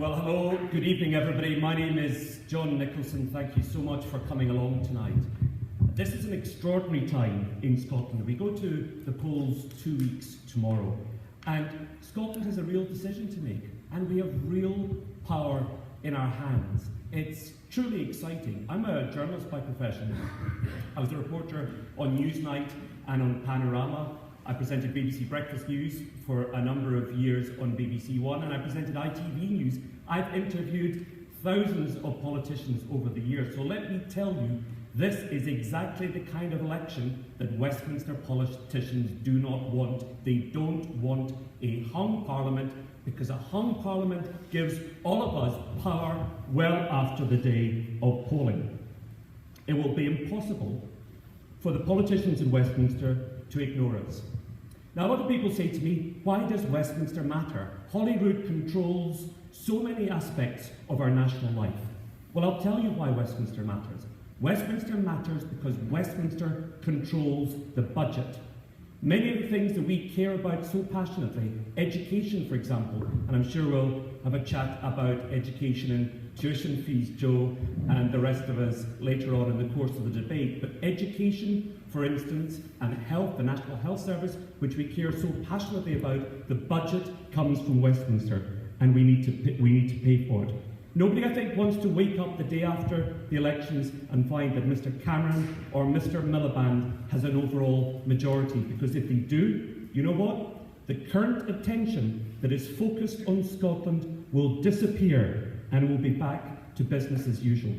Well, hello, good evening everybody. My name is John Nicolson. Thank you so much for coming along tonight. This is an extraordinary time in Scotland. We go to the polls 2 weeks tomorrow, and Scotland has a real decision to make, and we have real power in our hands. It's truly exciting. I'm a journalist by profession. I was a reporter on Newsnight and on Panorama. I presented BBC Breakfast News for a number of years on BBC One, and I presented ITV News. I've interviewed thousands of politicians over the years, so let me tell you, this is exactly the kind of election that Westminster politicians do not want. They don't want a hung parliament, because a hung parliament gives all of us power well after the day of polling. It will be impossible for the politicians in Westminster to ignore us. Now, a lot of people say to me, why does Westminster matter? Holyrood controls so many aspects of our national life. Well, I'll tell you why Westminster matters. Westminster matters because Westminster controls the budget. Many of the things that we care about so passionately, education for example, and I'm sure we'll have a chat about education and tuition fees, Joe, and the rest of us later on in the course of the debate, but education, for instance, and health, the National Health Service, which we care so passionately about, the budget comes from Westminster, and we need to pay for it. Nobody, I think, wants to wake up the day after the elections and find that Mr Cameron or Mr Miliband has an overall majority, because if they do, you know what? The current attention that is focused on Scotland will disappear and we'll be back to business as usual.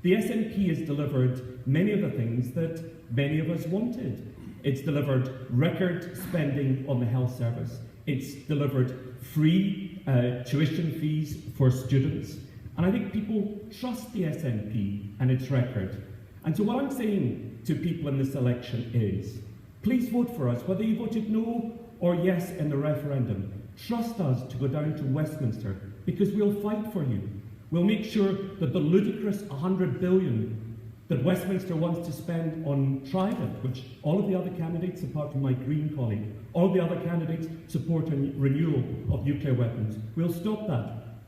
The SNP has delivered many of the things that many of us wanted. It's delivered record spending on the health service. It's delivered free tuition fees for students. And I think people trust the SNP and its record. And so what I'm saying to people in this election is, please vote for us, whether you voted no or yes in the referendum. Trust us to go down to Westminster, because we'll fight for you. We'll make sure that the ludicrous 100 billion that Westminster wants to spend on Trident, which all of the other candidates, apart from my Green colleague, all of the other candidates support a renewal of nuclear weapons. We'll stop that.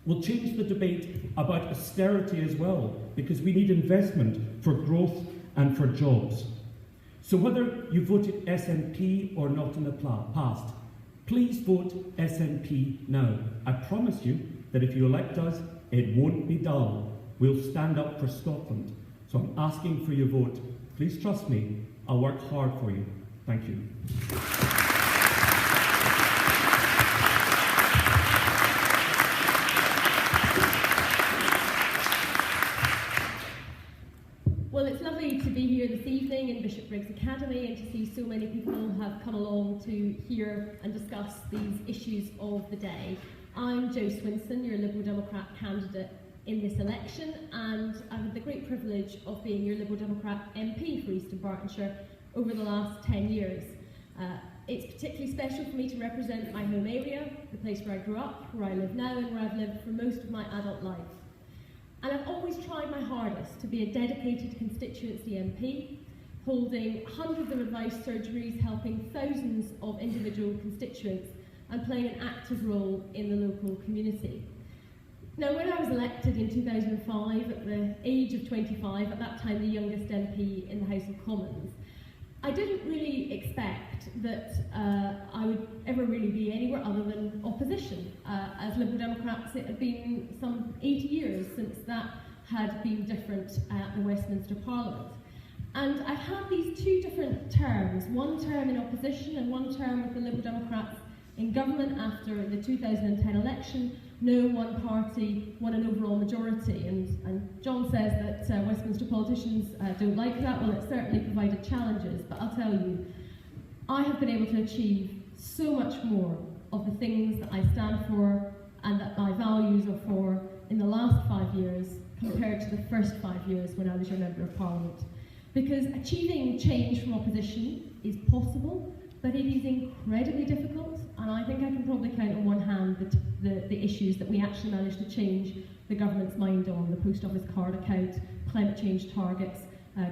We'll change the debate about austerity as well, because we need investment for growth and for jobs. So whether you voted SNP or not in the past, please vote SNP now. I promise you that if you elect us, it won't be dull. We'll stand up for Scotland. So I'm asking for your vote. Please trust me, I'll work hard for you. Thank you. Well, it's lovely to be here this evening in Bishopbriggs Academy and to see so many people have come along to hear and discuss these issues of the day. I'm Jo Swinson, your Liberal Democrat candidate in this election, and I've had the great privilege of being your Liberal Democrat MP for Eastern Bartonshire over the last 10 years. It's particularly special for me to represent my home area, the place where I grew up, where I live now, and where I've lived for most of my adult life. And I've always tried my hardest to be a dedicated constituency MP, holding hundreds of advice surgeries, helping thousands of individual constituents, and playing an active role in the local community. Now, when I was elected in 2005, at the age of 25, at that time the youngest MP in the House of Commons, I didn't really expect that I would ever really be anywhere other than opposition. As Liberal Democrats, it had been some 80 years since that had been different at the Westminster Parliament. And I've had these two different terms, one term in opposition and one term with the Liberal Democrats in government after the 2010 election. No one party won an overall majority, and John says that Westminster politicians don't like that. Well, it certainly provided challenges, but I'll tell you, I have been able to achieve so much more of the things that I stand for and that my values are for in the last 5 years compared to the first 5 years when I was your Member of Parliament. Because achieving change from opposition is possible, but it is incredibly difficult, and I think I can probably count on one hand the issues that we actually managed to change the government's mind on: the post office card account, climate change targets,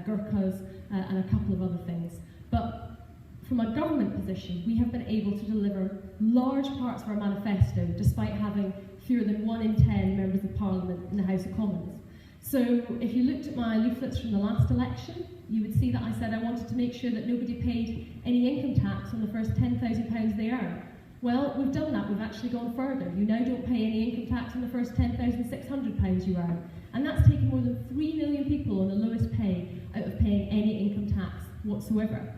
Gurkhas, and a couple of other things. But from a government position, we have been able to deliver large parts of our manifesto despite having fewer than 1 in 10 members of Parliament in the House of Commons. So if you looked at my leaflets from the last election, you would see that I said I wanted to make sure that nobody paid any income tax on the first £10,000 they earn. Well, we've done that. We've actually gone further. You now don't pay any income tax on the first £10,600 you earn. And that's taken more than 3 million people on the lowest pay out of paying any income tax whatsoever.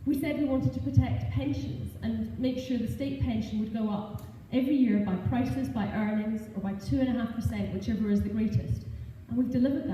We said we wanted to protect pensions and make sure the state pension would go up every year by prices, by earnings, or by 2.5%, whichever is the greatest. And we've delivered that.